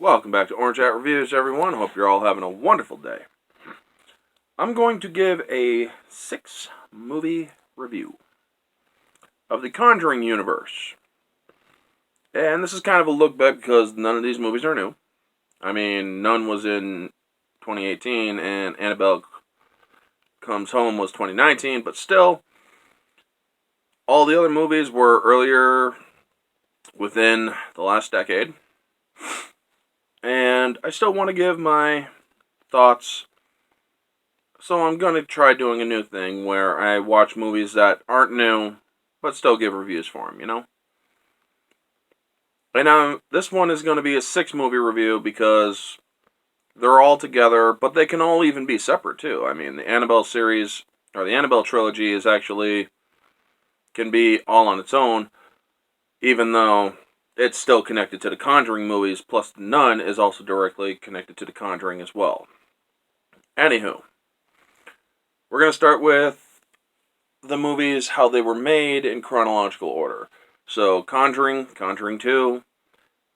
Welcome back to Orange Hat Reviews, everyone. Hope you're all having a wonderful day. I'm going to give a 6-movie review of the Conjuring Universe. And this is kind of a look back because none of these movies are new. I mean, none was in 2018, and Annabelle Comes Home was 2019, but still, all the other movies were earlier within the last decade. And I still want to give my thoughts. So I'm going to try doing a new thing where I watch movies that aren't new, but still give reviews for them, you know? And this one is going to be a 6-movie review because they're all together, but they can all even be separate, too. I mean, the Annabelle series, or the Annabelle trilogy can be all on its own, even though it's still connected to the Conjuring movies, plus The Nun is also directly connected to the Conjuring as well. Anywho. We're going to start with the movies, how they were made in chronological order. So, Conjuring, Conjuring 2,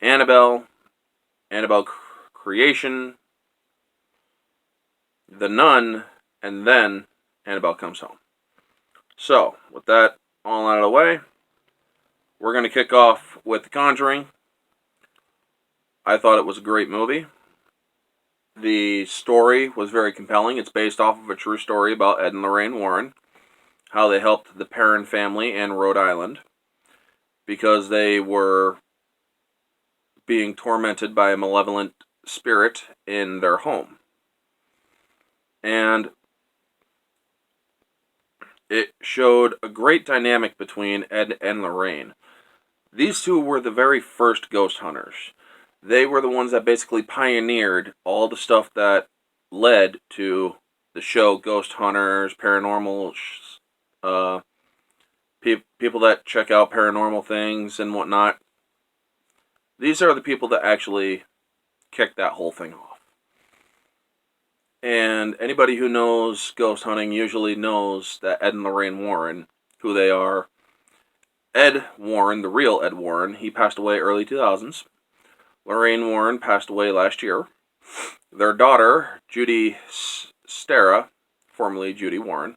Annabelle, Annabelle Creation, The Nun, and then Annabelle Comes Home. So, with that all out of the way, we're going to kick off with The Conjuring. I thought it was a great movie. The story was very compelling. It's based off of a true story about Ed and Lorraine Warren, how they helped the Perron family in Rhode Island because they were being tormented by a malevolent spirit in their home. And it showed a great dynamic between Ed and Lorraine. These two were the very first ghost hunters. They were the ones that basically pioneered all the stuff that led to the show Ghost Hunters, paranormal, people that check out paranormal things and whatnot. These are the people that actually kicked that whole thing off. And anybody who knows ghost hunting usually knows that Ed and Lorraine Warren, who they are. Ed Warren, the real Ed Warren, he passed away early 2000s. Lorraine Warren passed away last year. Their daughter, Judy Stara, formerly Judy Warren,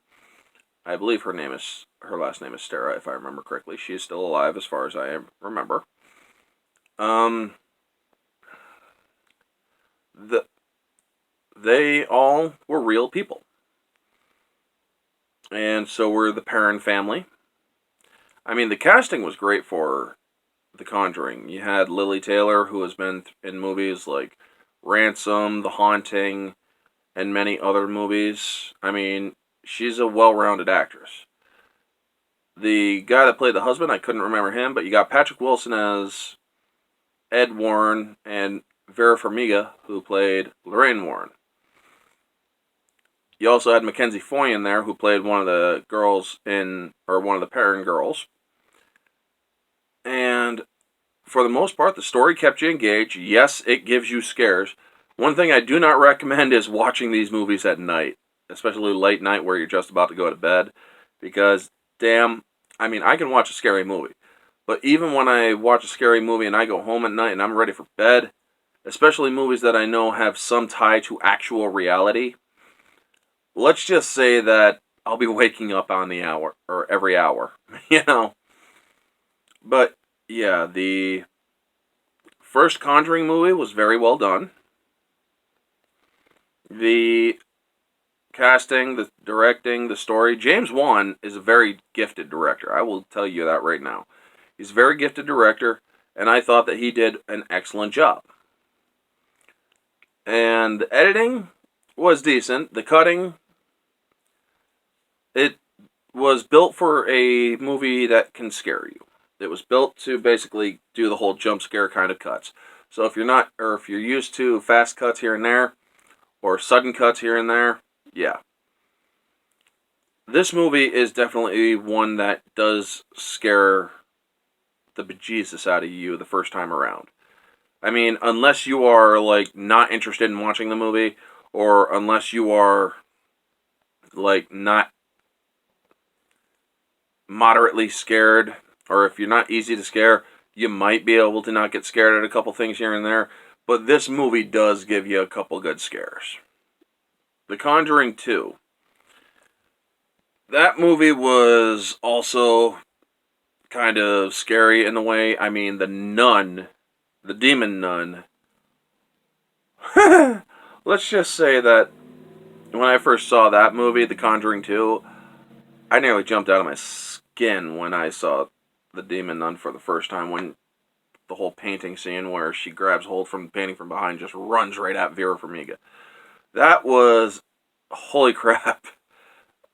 I believe her last name is Stara, if I remember correctly. She is still alive as far as I remember. They all were real people. And so were the Perron family. I mean, the casting was great for The Conjuring. You had Lily Taylor, who has been in movies like Ransom, The Haunting, and many other movies. I mean, she's a well-rounded actress. The guy that played the husband, I couldn't remember him, but you got Patrick Wilson as Ed Warren and Vera Farmiga, who played Lorraine Warren. You also had Mackenzie Foy in there, who played one of the one of the Perron girls. And for the most part, the story kept you engaged. Yes, it gives you scares. One thing I do not recommend is watching these movies at night, especially late night where you're just about to go to bed, because I can watch a scary movie, but even when I watch a scary movie and I go home at night and I'm ready for bed, especially movies that I know have some tie to actual reality, let's just say that I'll be waking up on the hour, or every hour, you know. But yeah, the first Conjuring movie was very well done. The casting, the directing, the story. James Wan is a very gifted director. I will tell you that right now. He's a very gifted director, and I thought that he did an excellent job. And the editing was decent. The cutting, it was built for a movie that can scare you. It was built to basically do the whole jump scare kind of cuts. So if you're used to fast cuts here and there, or sudden cuts here and there, yeah. This movie is definitely one that does scare the bejesus out of you the first time around. I mean, unless you are, not interested in watching the movie, or unless you are, not moderately scared, or if you're not easy to scare, you might be able to not get scared at a couple things here and there. But this movie does give you a couple good scares. The Conjuring 2. That movie was also kind of scary in a way. I mean, the nun, the demon nun. Let's just say that when I first saw that movie, The Conjuring 2, I nearly jumped out of my skin when I saw the demon nun for the first time. When the whole painting scene where she grabs hold from the painting from behind, just runs right at Vera Farmiga. That was, holy crap.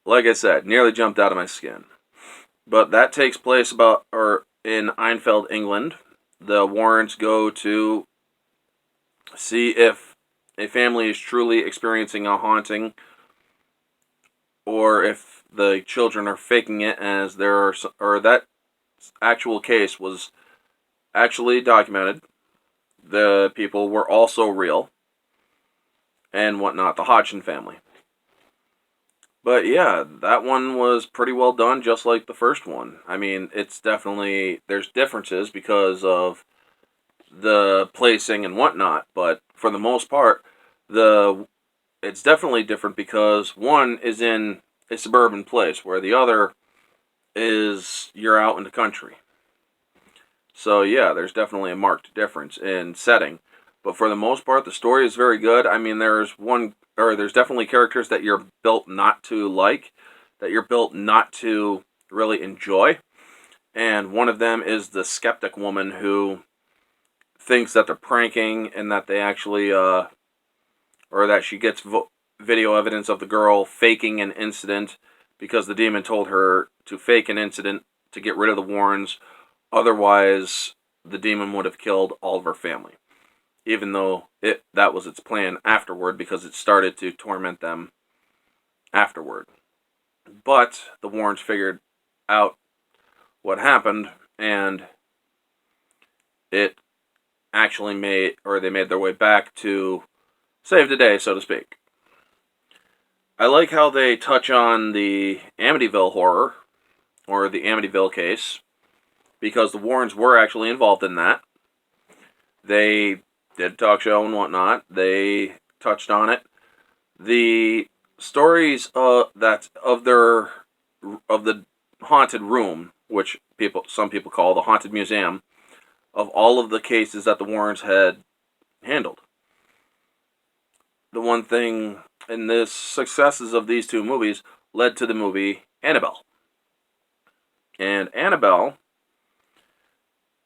Like I said, nearly jumped out of my skin. But that takes place in Einfeld, England. The Warrens go to see if a family is truly experiencing a haunting, or if the children are faking it, as that actual case was actually documented. The people were also real and whatnot, the Hodgson family. But yeah, that one was pretty well done, just like the first one. I mean, there's differences because of the placing and whatnot, but for the most part, it's definitely different because one is in a suburban place, where the other is you're out in the country. So yeah, there's definitely a marked difference in setting. But for the most part, the story is very good. I mean, there's definitely characters that you're built not to like, that you're built not to really enjoy. And one of them is the skeptic woman who thinks that they're pranking and that they actually, or that she gets video evidence of the girl faking an incident because the demon told her to fake an incident to get rid of the Warrens. Otherwise, the demon would have killed all of her family. Even though that was its plan afterward, because it started to torment them afterward. But the Warrens figured out what happened, and it actually they made their way back to save the day, so to speak. I like how they touch on the Amityville horror, or the Amityville case, because the Warrens were actually involved in that. They did a talk show and whatnot. They touched on it. The stories of the haunted room, which some people call the haunted museum, of all of the cases that the Warrens had handled. The one thing in the successes of these two movies led to the movie Annabelle. And Annabelle,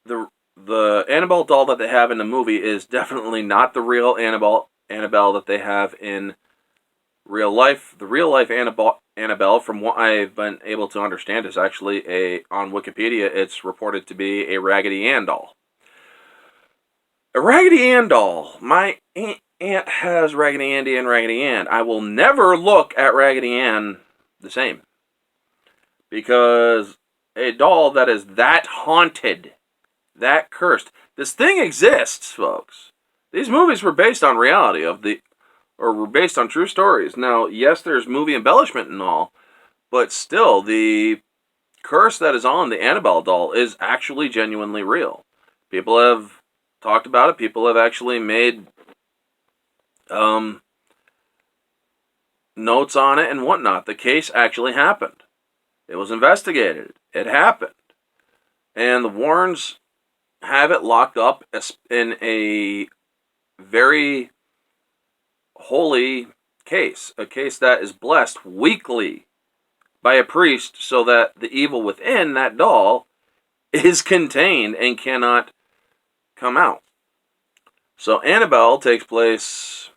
the Annabelle doll that they have in the movie is definitely not the real Annabelle that they have in real life. The real life Annabelle, from what I've been able to understand, is actually on Wikipedia, it's reported to be a Raggedy Ann doll. A Raggedy Ann doll. My aunt has Raggedy Andy and Raggedy Ann. I will never look at Raggedy Ann the same. Because a doll that is that haunted, that cursed. This thing exists, folks. These movies were based on reality were based on true stories. Now, yes, there's movie embellishment and all, but still, the curse that is on the Annabelle doll is actually genuinely real. People have talked about it. People have actually made notes on it and whatnot. The case actually happened. It was investigated. It happened. And the Warrens have it locked up in a very holy case. A case that is blessed weekly by a priest so that the evil within that doll is contained and cannot come out. So Annabelle takes place,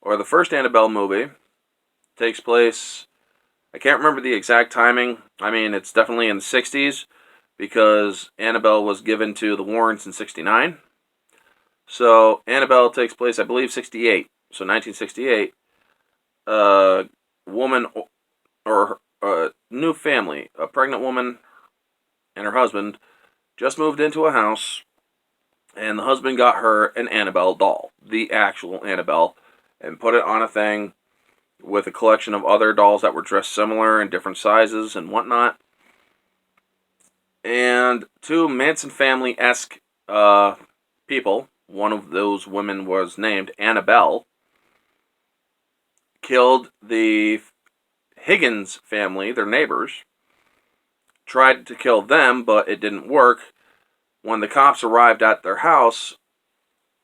or the first Annabelle movie takes place, I can't remember the exact timing. I mean, it's definitely in the 60s, because Annabelle was given to the Warrens in 69. So Annabelle takes place, I believe, 68. So 1968, a woman or a new family, a pregnant woman and her husband, just moved into a house, and the husband got her an Annabelle doll, the actual Annabelle, and put it on a thing with a collection of other dolls that were dressed similar in different sizes and whatnot. And two Manson family-esque people one of those women was named Annabelle, killed the Higgins family, their neighbors, tried to kill them, but it didn't work. When the cops arrived at their house,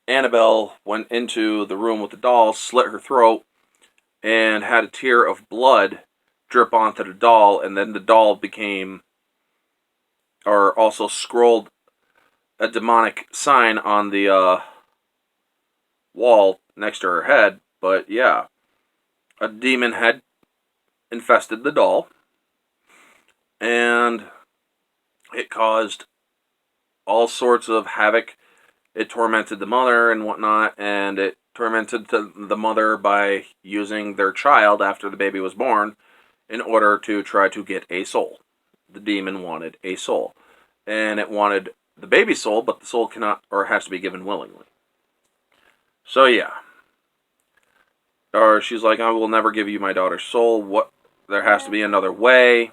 Annabelle went into the room with the doll, slit her throat, and had a tear of blood drip onto the doll, and then the doll became, or also scrolled a demonic sign on the wall next to her head. But yeah, a demon had infested the doll, and it caused all sorts of havoc. It tormented the mother and whatnot, and it tormented the mother by using their child after the baby was born in order to try to get a soul. The demon wanted a soul, and it wanted the baby's soul, but the soul cannot, or has to be given willingly. So yeah, or she's like, I will never give you my daughter's soul. What? There has to be another way.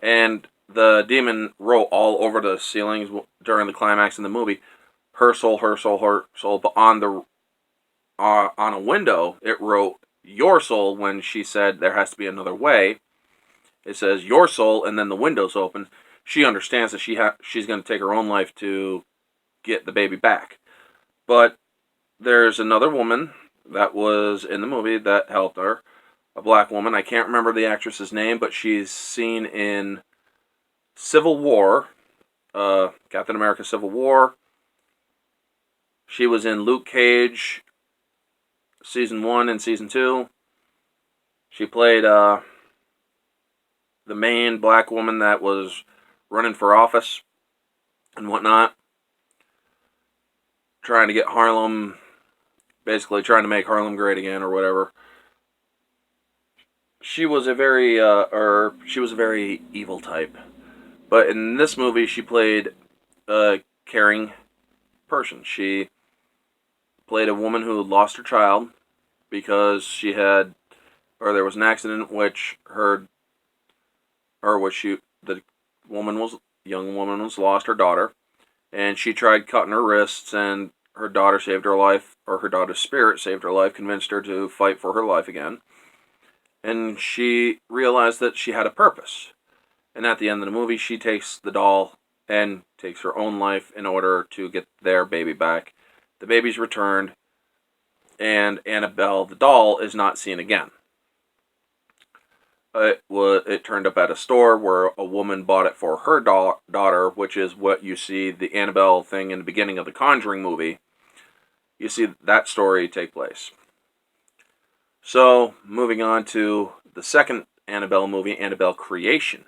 And the demon wrote all over the ceilings during the climax in the movie, her soul, her soul, her soul. But on a window, it wrote your soul. When she said there has to be another way, it says your soul, and then the window's open. She understands that she's going to take her own life to get the baby back. But there's another woman that was in the movie that helped her, a black woman. I can't remember the actress's name, but she's seen in Civil War, Captain America Civil War. She was in Luke Cage, Season 1 and Season 2. She played the main black woman that was running for office and whatnot, trying to get Harlem, basically trying to make Harlem great again or whatever. She was a very evil type. But in this movie, she played a caring person. She played a woman who lost her child because there was an accident which the young woman was lost her daughter, and she tried cutting her wrists, and her daughter saved her life, or her daughter's spirit saved her life, convinced her to fight for her life again. And she realized that she had a purpose. And at the end of the movie, she takes the doll and takes her own life in order to get their baby back. The baby's returned, and Annabelle, the doll, is not seen again. It turned up at a store where a woman bought it for her daughter, which is what you see the Annabelle thing in the beginning of the Conjuring movie. You see that story take place. So, moving on to the second Annabelle movie, Annabelle Creation,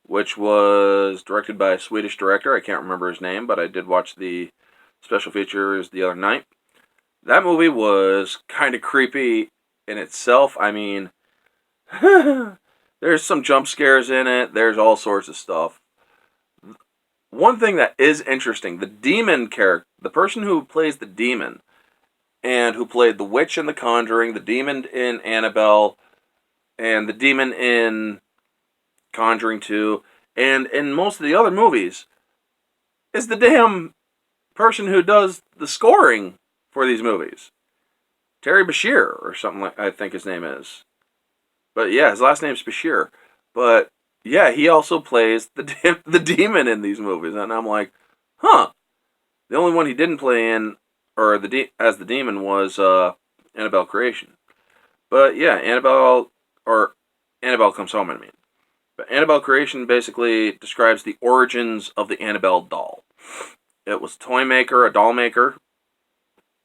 which was directed by a Swedish director. I can't remember his name, but I did watch the special features the other night. That movie was kind of creepy in itself. I mean, there's some jump scares in it. There's all sorts of stuff. One thing that is interesting, the demon character, the person who plays the demon, and who played the witch in The Conjuring, the demon in Annabelle, and the demon in Conjuring 2, and in most of the other movies, is the damn person who does the scoring for these movies. Terry Bashir, or something like I think his name is. But yeah, his last name's Bashir. But yeah, he also plays the demon in these movies, and I'm like, huh. The only one he didn't play in, or as the demon, was Annabelle Creation. But yeah, Annabelle Comes Home, I mean. But Annabelle Creation basically describes the origins of the Annabelle doll. It was a toy maker, a doll maker.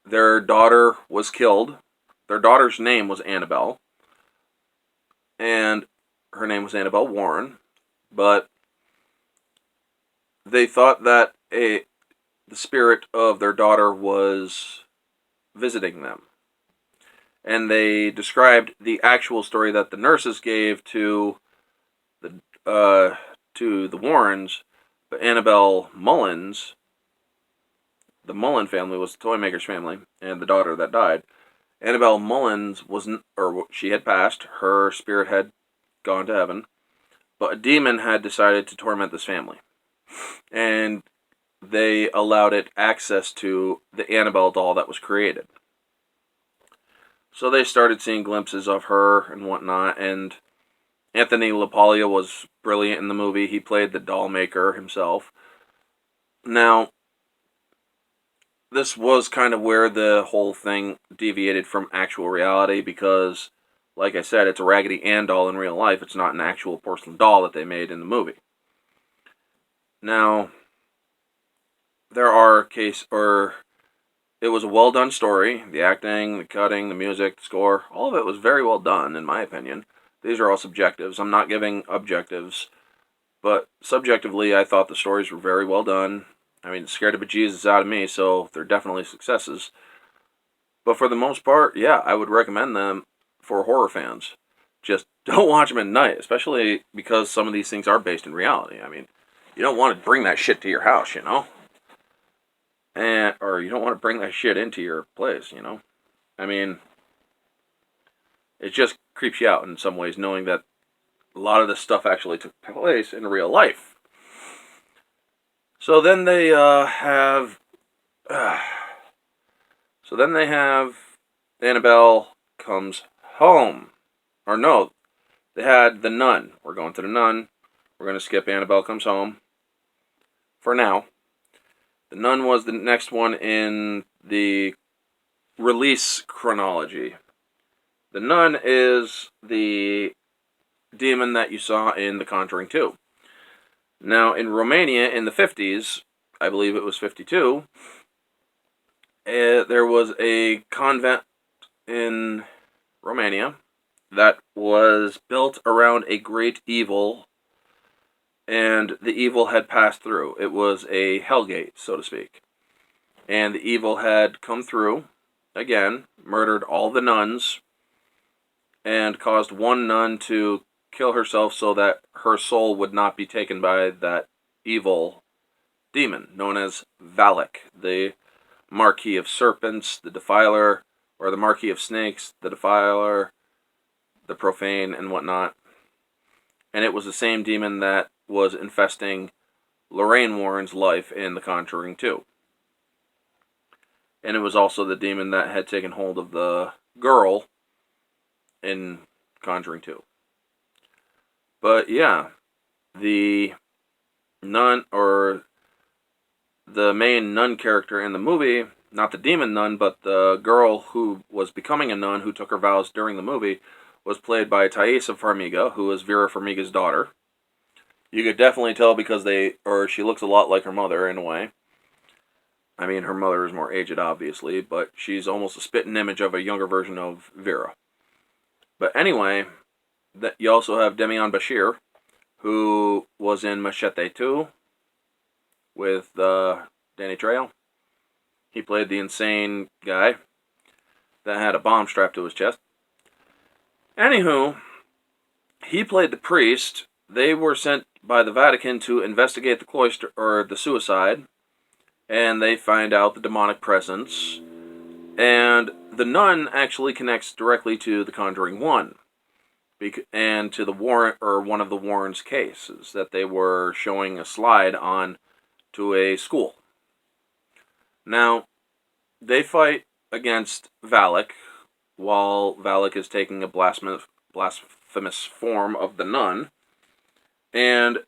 Their daughter was killed. Their daughter's name was Annabelle. And her name was Annabelle Warren. But they thought that the spirit of their daughter was visiting them. And they described the actual story that the nurses gave to the Warrens, but Annabelle Mullins, the Mullen family was the toy maker's family, and the daughter that died. Annabelle Mullins she had passed. Her spirit had gone to heaven, but a demon had decided to torment this family, and they allowed it access to the Annabelle doll that was created. So they started seeing glimpses of her and whatnot, and Anthony LaPaglia was brilliant in the movie. He played the doll maker himself. Now, this was kind of where the whole thing deviated from actual reality because, like I said, it's a Raggedy Ann doll in real life. It's not an actual porcelain doll that they made in the movie. Now, there are it was a well done story. The acting, the cutting, the music, the score, all of it was very well done, in my opinion. These are all subjectives. I'm not giving objectives, but subjectively, I thought the stories were very well done. I mean, it scared the bejesus out of me, so they're definitely successes. But for the most part, yeah, I would recommend them for horror fans. Just don't watch them at night, especially because some of these things are based in reality. I mean, you don't want to bring that shit to your house, you know? Or you don't want to bring that shit into your place, you know? I mean, it just creeps you out in some ways knowing that a lot of this stuff actually took place in real life. So then they have Annabelle Comes Home. Or no, they had The Nun. We're going to The Nun. We're going to skip Annabelle Comes Home for now. The Nun was the next one in the release chronology. The Nun is the demon that you saw in The Conjuring 2. Now, in Romania in the 50s, I believe it was 52, there was a convent in Romania that was built around a great evil, and the evil had passed through. It was a hellgate, so to speak. And the evil had come through, again, murdered all the nuns, and caused one nun to kill herself so that her soul would not be taken by that evil demon, known as Valak, the Marquis of Serpents, the Defiler, or the Marquis of Snakes, the Defiler, the Profane, and whatnot. And it was the same demon that was infesting Lorraine Warren's life in The Conjuring 2. And it was also the demon that had taken hold of the girl in Conjuring 2. But yeah, the nun, or the main nun character in the movie, not the demon nun, but the girl who was becoming a nun, who took her vows during the movie, was played by Thaisa Farmiga, who is Vera Farmiga's daughter. You could definitely tell because she looks a lot like her mother in a way. I mean, her mother is more aged, obviously, but she's almost a spitting image of a younger version of Vera. But anyway, you also have Demian Bashir, who was in Machete 2 with Danny Trejo. He played the insane guy that had a bomb strapped to his chest. Anywho, he played the priest. They were sent by the Vatican to investigate the cloister, or the suicide, and they find out the demonic presence. And the nun actually connects directly to The Conjuring 1, and to the Warren, or one of the Warrens' cases that they were showing a slide on to a school. Now, they fight against Valak, while Valak is taking a blasphemous form of the nun. And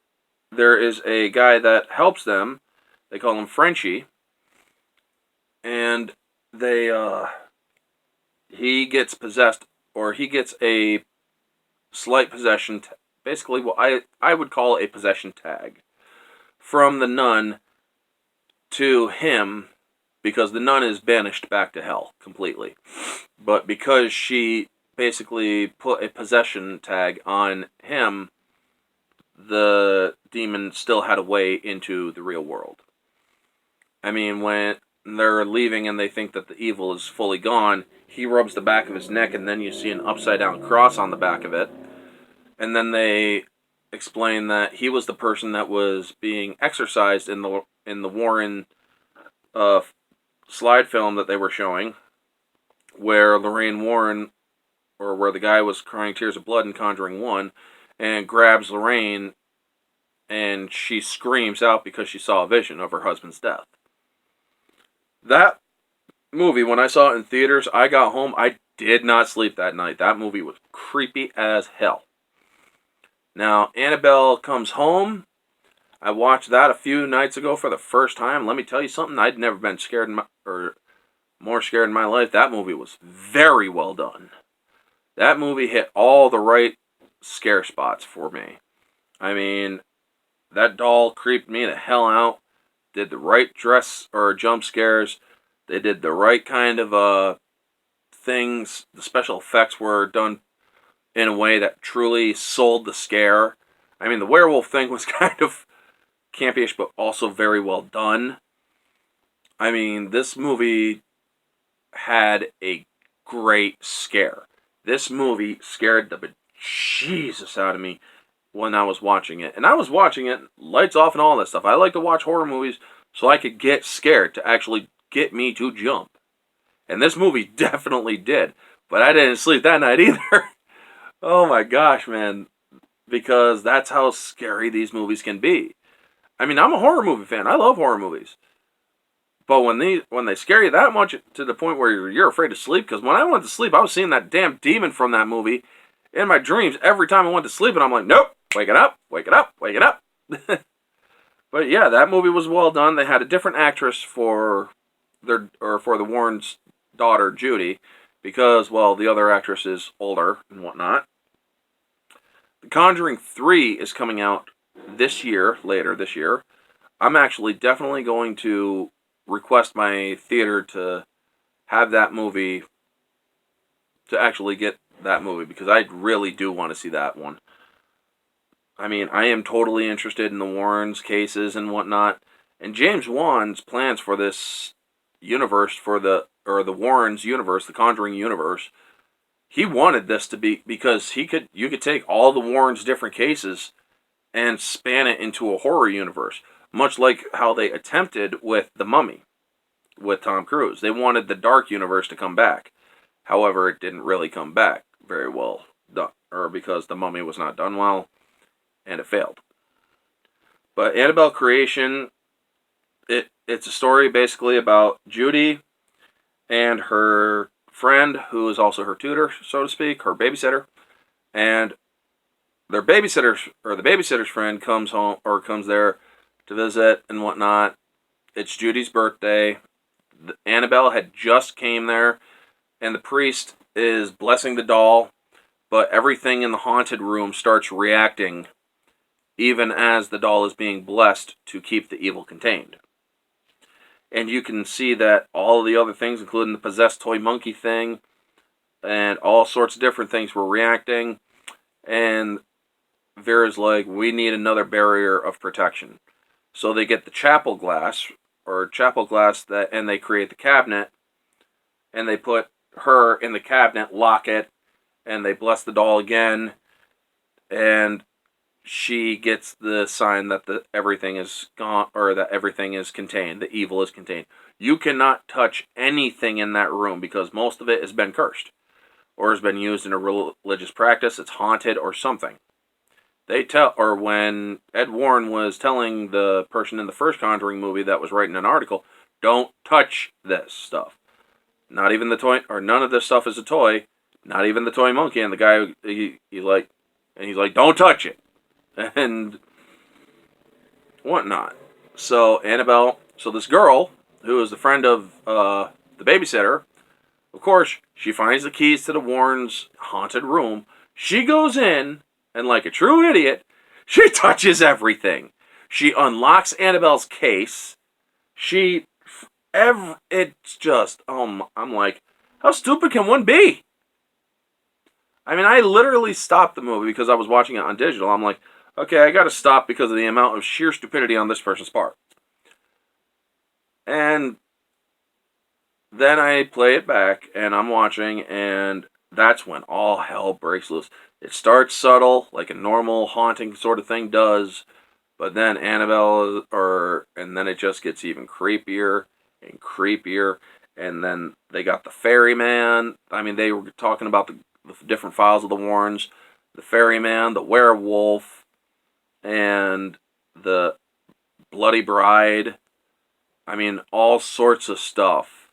there is a guy that helps them. They call him Frenchie. And he gets possessed, or he gets a slight possession, basically what I would call a possession tag, from the nun to him, because the nun is banished back to hell completely. But because she basically put a possession tag on him, the demon still had a way into the real world. I mean, when they're leaving and they think that the evil is fully gone, he rubs the back of his neck, and then you see an upside-down cross on the back of it. And then they explain that he was the person that was being exorcised in the Warren slide film that they were showing, where Lorraine Warren, or where the guy was crying tears of blood in Conjuring 1, and grabs Lorraine and she screams out because she saw a vision of her husband's death. That movie, when I saw it in theaters, I got home, I did not sleep that night. That movie was creepy as hell. Now, Annabelle Comes Home. I watched that a few nights ago for the first time. Let me tell you something. I'd never been scared or more scared in my life. That movie was very well done. That movie hit all the right scare spots for me. I mean, that doll creeped me the hell out. Did the right dress or jump scares. They did the right kind of things. The special effects were done in a way that truly sold the scare. I mean, the werewolf thing was kind of campyish, but also very well done. I mean, this movie had a great scare. This movie scared the bejesus out of me when I was watching it. And I was watching it, lights off and all that stuff. I like to watch horror movies so I could get scared, to actually get me to jump. And this movie definitely did. But I didn't sleep that night either. Oh my gosh, man. Because that's how scary these movies can be. I mean, I'm a horror movie fan. I love horror movies. But when they scare you that much to the point where you're afraid to sleep, because when I went to sleep, I was seeing that damn demon from that movie in my dreams every time I went to sleep, and I'm like, nope, wake it up, wake it up, wake it up. But yeah, that movie was well done. They had a different actress for the Warrens' daughter, Judy, because, well, the other actress is older and whatnot. The Conjuring 3 is coming out later this year. I'm actually definitely going to request my theater to have that movie, to actually get that movie, because I really do want to see that one. I mean, I am totally interested in the Warrens cases and whatnot, and James Wan's plans for this universe, the Warrens universe, the Conjuring Universe, he wanted this to be, because you could take all the Warrens' different cases and span it into a horror universe, much like how they attempted with The Mummy, with Tom Cruise. They wanted the dark universe to come back. However, it didn't really come back very well, because The Mummy was not done well, and it failed. But Annabelle Creation, it's a story basically about Judy and her friend, who is also her tutor, so to speak, her babysitter, and the babysitter's friend comes there to visit and whatnot. It's Judy's birthday. Annabelle had just came there, and the priest is blessing the doll, but everything in the haunted room starts reacting, even as the doll is being blessed to keep the evil contained. And you can see that all the other things, including the possessed toy monkey thing, and all sorts of different things, were reacting, and Vera's like, we need another barrier of protection. So they get the chapel glass, and they create the cabinet, and they put her in the cabinet, lock it, and they bless the doll again, and she gets the sign that everything is gone, or that everything is contained, the evil is contained. You cannot touch anything in that room, because most of it has been cursed, or has been used in a religious practice. It's haunted or something. When Ed Warren was telling the person in the first Conjuring movie that was writing an article, don't touch this stuff. Not even the toy, or none of this stuff is a toy. Not even the toy monkey. And the guy, he's like, don't touch it, and whatnot. So this girl, who is the friend of the babysitter, of course, she finds the keys to the Warrens' haunted room. She goes in, and like a true idiot, she touches everything. She unlocks Annabelle's case. It's just, I'm like, how stupid can one be? I mean, I literally stopped the movie because I was watching it on digital. I'm like, okay, I gotta stop because of the amount of sheer stupidity on this person's part. And then I play it back, and I'm watching, and that's when all hell breaks loose. It starts subtle, like a normal haunting sort of thing does, but then and then it just gets even creepier and creepier, and then they got the ferryman. I mean, they were talking about the different files of the Warrens, the ferryman, the werewolf, and the Bloody Bride. I mean, all sorts of stuff.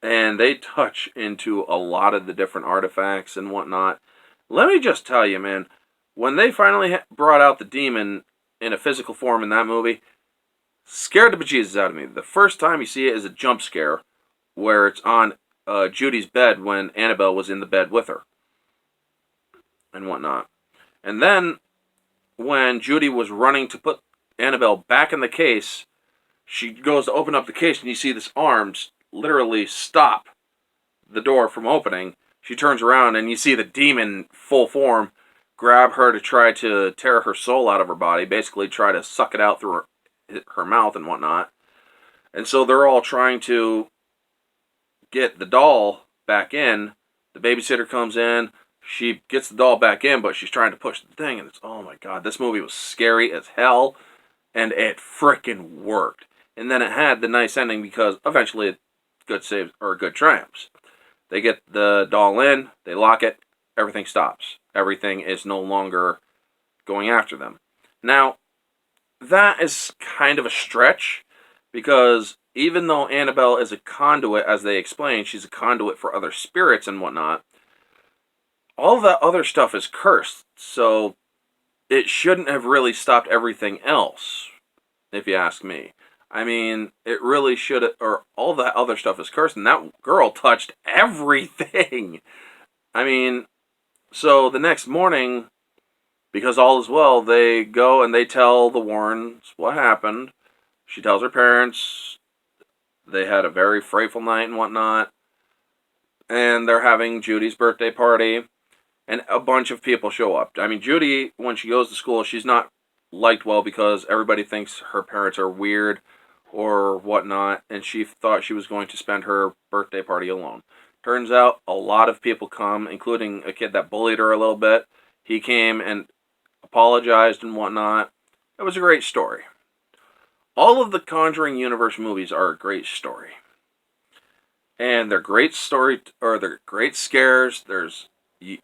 And they touch into a lot of the different artifacts and whatnot. Let me just tell you, man, when they finally brought out the demon in a physical form in that movie, scared the bejesus out of me. The first time you see it is a jump scare, where it's on Judy's bed when Annabelle was in the bed with her and whatnot. And then when Judy was running to put Annabelle back in the case, she goes to open up the case and you see this arms literally stop the door from opening. She turns around and you see the demon full form grab her to try to tear her soul out of her body, basically try to suck it out through her mouth and whatnot. And so they're all trying to get the doll back in. The babysitter comes in. She gets the doll back in, but she's trying to push the thing. And it's, oh my god, this movie was scary as hell. And it frickin' worked. And then it had the nice ending because eventually good saves or good triumphs. They get the doll in, they lock it, everything stops. Everything is no longer going after them. Now, that is kind of a stretch because even though Annabelle is a conduit, as they explain, she's a conduit for other spirits and whatnot, all that other stuff is cursed. So it shouldn't have really stopped everything else, if you ask me. I mean, it really should have, or all that other stuff is cursed, and that girl touched everything. I mean, so the next morning, because all is well, they go and they tell the Warrens what happened. She tells her parents they had a very frightful night and whatnot, and they're having Judy's birthday party, and a bunch of people show up. I mean, Judy, when she goes to school, she's not liked well because everybody thinks her parents are weird or whatnot, and she thought she was going to spend her birthday party alone. Turns out a lot of people come, including a kid that bullied her a little bit. He came and apologized and whatnot. It was a great story. All of the Conjuring Universe movies are a great story. And they're great story, or they're great scares.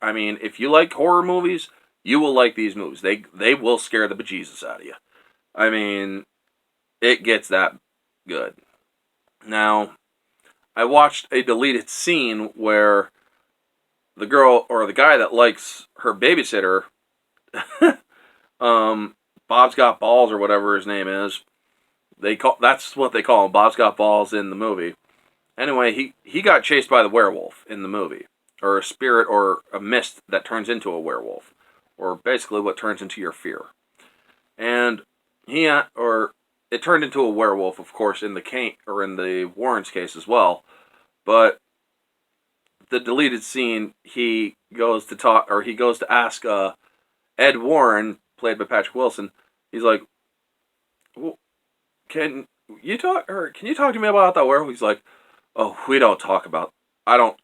I mean, if you like horror movies, you will like these movies. They will scare the bejesus out of you. I mean, it gets that good. Now, I watched a deleted scene where the girl, or the guy that likes her babysitter, Bob's Got Balls, or whatever his name is, that's what they call him, Bob's Got Balls in the movie. Anyway, he got chased by the werewolf in the movie, or a spirit, or a mist that turns into a werewolf, or basically what turns into your fear. And it turned into a werewolf, of course, in the Warrens case as well. But the deleted scene, he goes to ask Ed Warren, played by Patrick Wilson. He's like, well, can you talk to me about that werewolf? He's like, oh, I don't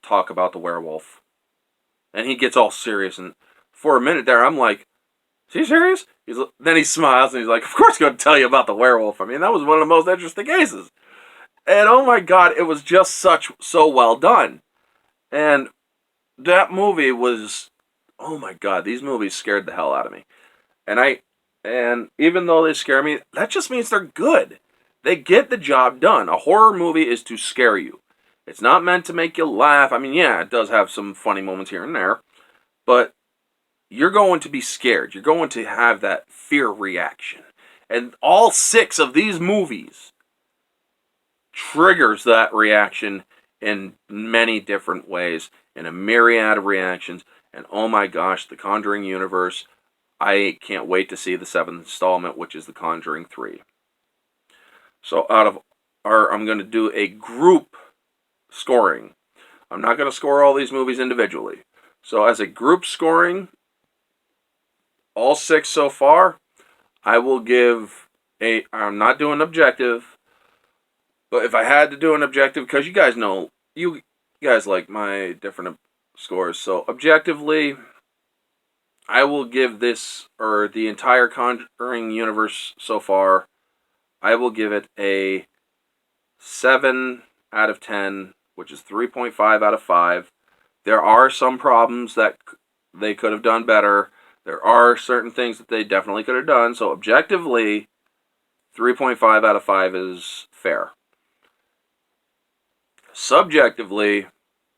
talk about the werewolf. And he gets all serious, and for a minute there, I'm like, is he serious? Then he smiles, and he's like, of course I'm going to tell you about the werewolf. I mean, that was one of the most interesting cases. And oh my god, it was just so well done. And that movie was, oh my god, these movies scared the hell out of me. And even though they scare me, that just means they're good. They get the job done. A horror movie is to scare you. It's not meant to make you laugh. I mean, yeah, it does have some funny moments here and there, but you're going to be scared. You're going to have that fear reaction. And all 6 of these movies triggers that reaction in many different ways, in a myriad of reactions. And oh my gosh, the Conjuring Universe, I can't wait to see the 7th installment, which is the Conjuring 3. So I'm going to do a group scoring. I'm not going to score all these movies individually. So as a group scoring, all 6 so far, I will give I'm not doing objective, but if I had to do an objective, because you guys like my different scores, so objectively, I will give this, or the entire Conjuring Universe so far, I will give it a 7 out of 10, which is 3.5 out of 5. There are some problems that they could have done better. There are certain things that they definitely could have done. So objectively, 3.5 out of 5 is fair. Subjectively,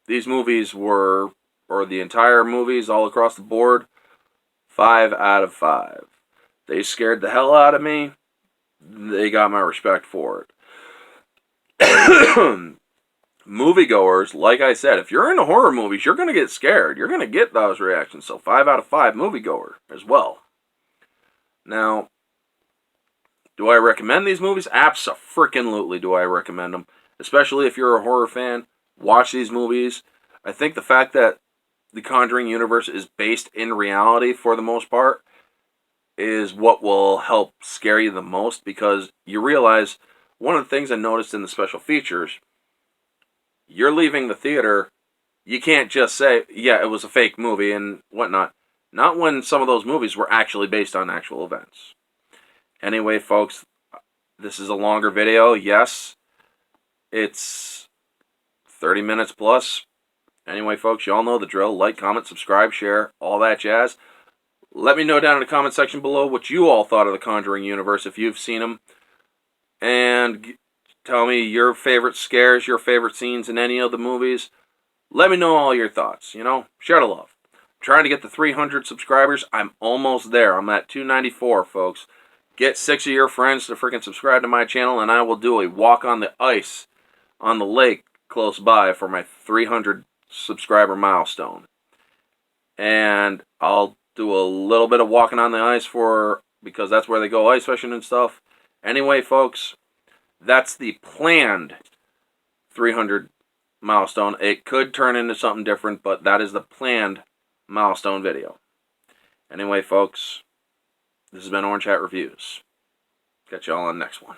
these movies were, or the entire movies all across the board, 5 out of 5. They scared the hell out of me. They got my respect for it. Moviegoers, like I said, if you're into horror movies, you're going to get scared. You're going to get those reactions. So 5 out of 5 moviegoer as well. Now, do I recommend these movies? Abso-freaking-lutely do I recommend them. Especially if you're a horror fan. Watch these movies. I think the fact that the Conjuring Universe is based in reality for the most part is what will help scare you the most, because you realize one of the things I noticed in the special features, you're leaving the theater, you can't just say, yeah, it was a fake movie and whatnot. Not when some of those movies were actually based on actual events. Anyway, folks, this is a longer video. Yes, it's 30 minutes plus. Anyway, folks, y'all know the drill. Like, comment, subscribe, share, all that jazz. Let me know down in the comment section below what you all thought of the Conjuring Universe, if you've seen them. And tell me your favorite scares, your favorite scenes in any of the movies. Let me know all your thoughts, Share the love. I'm trying to get to 300 subscribers. I'm almost there. I'm at 294, folks. Get 6 of your friends to freaking subscribe to my channel, and I will do a walk on the ice on the lake close by for my 300 subscriber milestone. And I'll do a little bit of walking on the ice because that's where they go ice fishing and stuff. Anyway, folks, that's the planned 300 milestone. It could turn into something different, but that is the planned milestone video. Anyway, folks, this has been Orange Hat Reviews. Catch y'all on the next one.